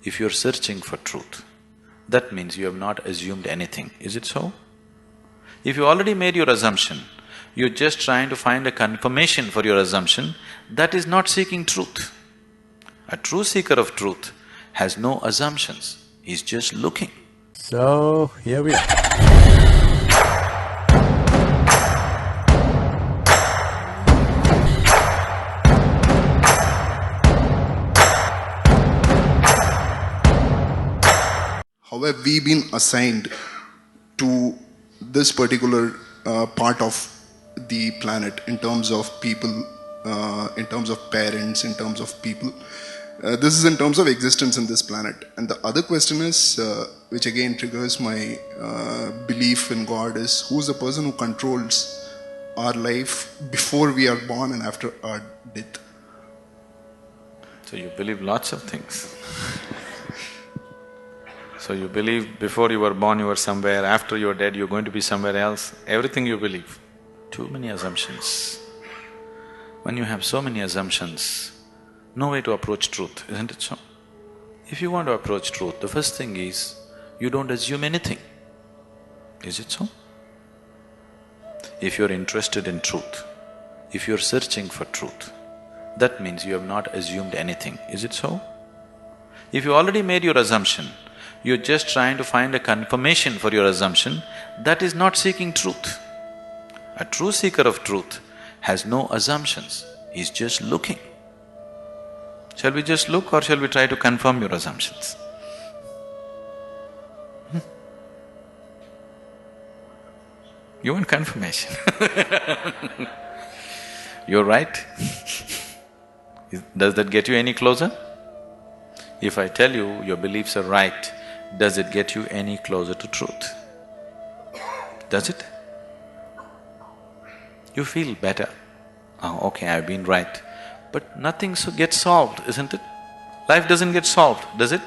If you're searching for truth, that means you have not assumed anything, is it so? If you already made your assumption, you're just trying to find a confirmation for your assumption, that is not seeking truth. A true seeker of truth has no assumptions, he's just looking. So, here we are. How have we been assigned to this particular part of the planet in terms of people, in terms of parents, in terms of people? This is in terms of existence in this planet. And the other question is, which again triggers my belief in God, is who's the person who controls our life before we are born and after our death? So you believe lots of things. So you believe before you were born you were somewhere, after you're dead you're going to be somewhere else, everything you believe. Too many assumptions. When you have so many assumptions, no way to approach truth, isn't it so? If you want to approach truth, the first thing is, you don't assume anything. Is it so? If you're interested in truth, if you're searching for truth, that means you have not assumed anything, is it so? If you already made your assumption, you're just trying to find a confirmation for your assumption, that is not seeking truth. A true seeker of truth has no assumptions, he's just looking. Shall we just look or shall we try to confirm your assumptions? You want confirmation You're right Does that get you any closer? If I tell you your beliefs are right, does it get you any closer to truth? Does it? You feel better. Oh, okay, I've been right. But nothing gets solved, isn't it? Life doesn't get solved, does it?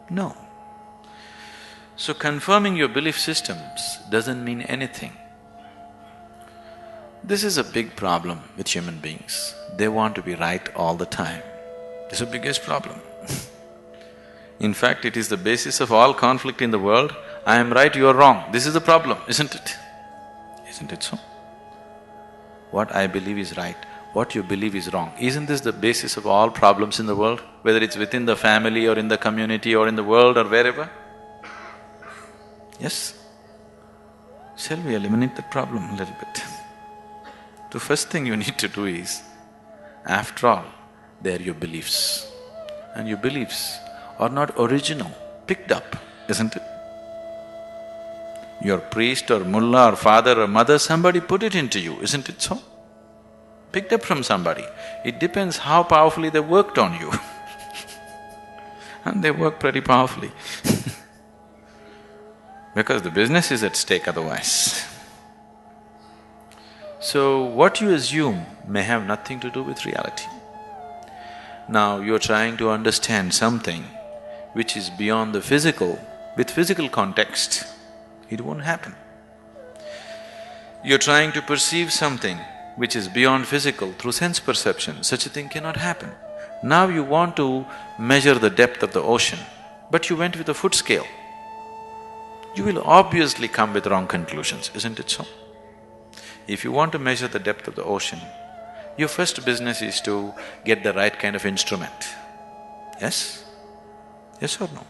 No. So confirming your belief systems doesn't mean anything. This is a big problem with human beings. They want to be right all the time. It's the biggest problem. In fact, it is the basis of all conflict in the world. I am right, you are wrong. This is the problem, isn't it? Isn't it so? What I believe is right, what you believe is wrong. Isn't this the basis of all problems in the world? Whether it's within the family or in the community or in the world or wherever? Yes? Shall we eliminate that problem a little bit? The first thing you need to do is, after all, they are your beliefs. And your beliefs are not original, picked up, isn't it? Your priest or mullah or father or mother, somebody put it into you, isn't it so? Picked up from somebody. It depends how powerfully they worked on you and they work pretty powerfully because the business is at stake otherwise. So, what you assume may have nothing to do with reality. Now, you're trying to understand something which is beyond the physical, with physical context, it won't happen. You're trying to perceive something which is beyond physical through sense perception, such a thing cannot happen. Now you want to measure the depth of the ocean, but you went with a foot scale. You will obviously come with wrong conclusions, isn't it so? If you want to measure the depth of the ocean, your first business is to get the right kind of instrument. Yes? Yes or no?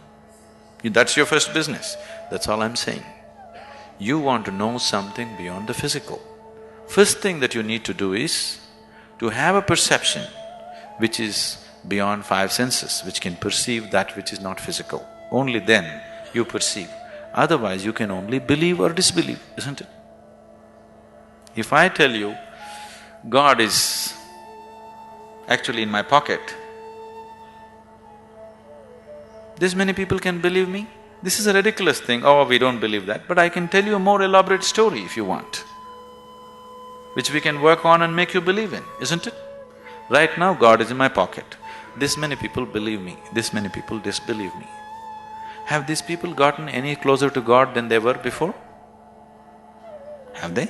That's your first business, that's all I'm saying. You want to know something beyond the physical. First thing that you need to do is to have a perception which is beyond five senses, which can perceive that which is not physical. Only then you perceive. Otherwise you can only believe or disbelieve, isn't it? If I tell you, God is actually in my pocket, this many people can believe me? This is a ridiculous thing, oh, we don't believe that, but I can tell you a more elaborate story if you want, which we can work on and make you believe in, isn't it? Right now, God is in my pocket. This many people believe me, this many people disbelieve me. Have these people gotten any closer to God than they were before? Have they?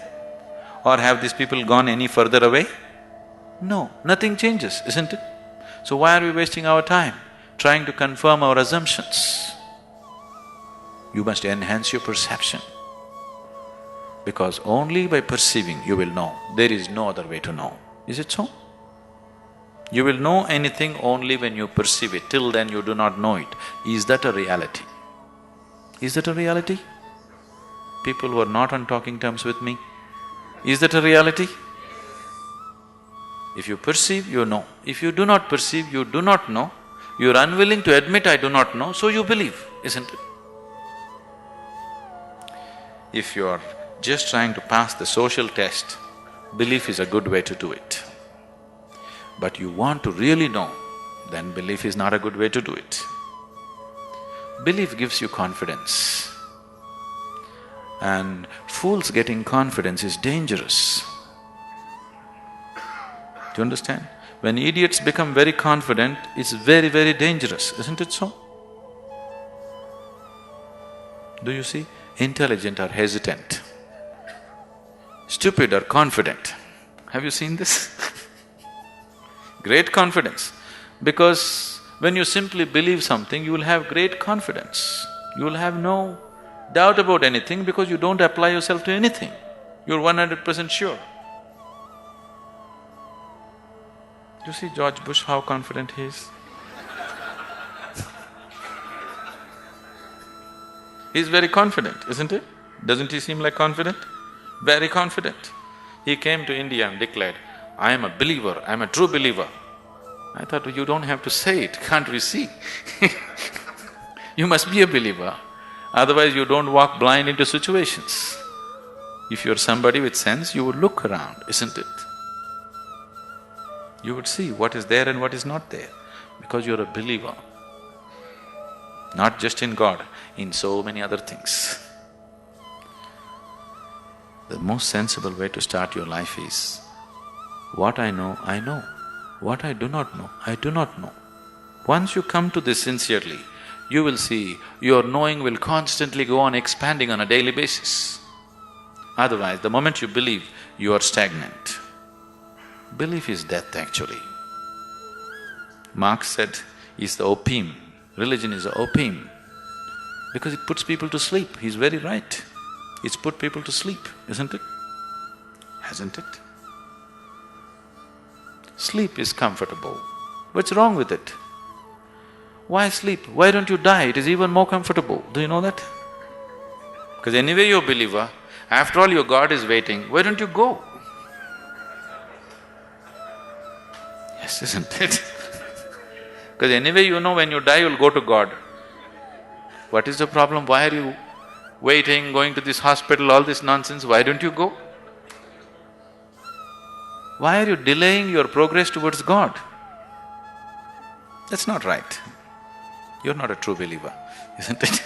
Or have these people gone any further away? No, nothing changes, isn't it? So why are we wasting our time trying to confirm our assumptions. You must enhance your perception. Because only by perceiving you will know. There is no other way to know. Is it so? You will know anything only when you perceive it. Till then you do not know it. Is that a reality? Is that a reality? People who are not on talking terms with me, is that a reality? If you perceive, you know. If you do not perceive, you do not know. You're unwilling to admit, I do not know, so you believe, isn't it? If you are just trying to pass the social test, belief is a good way to do it. But you want to really know, then belief is not a good way to do it. Belief gives you confidence. And fools getting confidence is dangerous. Do you understand? When idiots become very confident, it's very, very dangerous, isn't it so? Do you see? Intelligent are hesitant. Stupid are confident. Have you seen this? Great confidence. Because when you simply believe something, you will have great confidence. You will have no doubt about anything because you don't apply yourself to anything. You're 100% sure. You see George Bush, how confident he is? He's very confident, isn't he? Doesn't he seem like confident? Very confident. He came to India and declared, I am a believer, I am a true believer. I thought, you don't have to say it, can't we see? You must be a believer, otherwise you don't walk blind into situations. If you're somebody with sense, you would look around, isn't it? You would see what is there and what is not there, because you're a believer. Not just in God, in so many other things. The most sensible way to start your life is, what I know, I know. What I do not know, I do not know. Once you come to this sincerely, you will see your knowing will constantly go on expanding on a daily basis. Otherwise, the moment you believe, you are stagnant. Belief is death actually. Marx said, is the opium, religion is the opium, because it puts people to sleep. He's very right. It's put people to sleep, isn't it? Hasn't it? Sleep is comfortable. What's wrong with it? Why sleep? Why don't you die? It is even more comfortable. Do you know that? Because anyway you're a believer, after all your God is waiting, why don't you go? Yes, isn't it? Because anyway you know when you die you'll go to God. What is the problem? Why are you waiting, going to this hospital, all this nonsense? Why don't you go? Why are you delaying your progress towards God? That's not right. You're not a true believer, isn't it?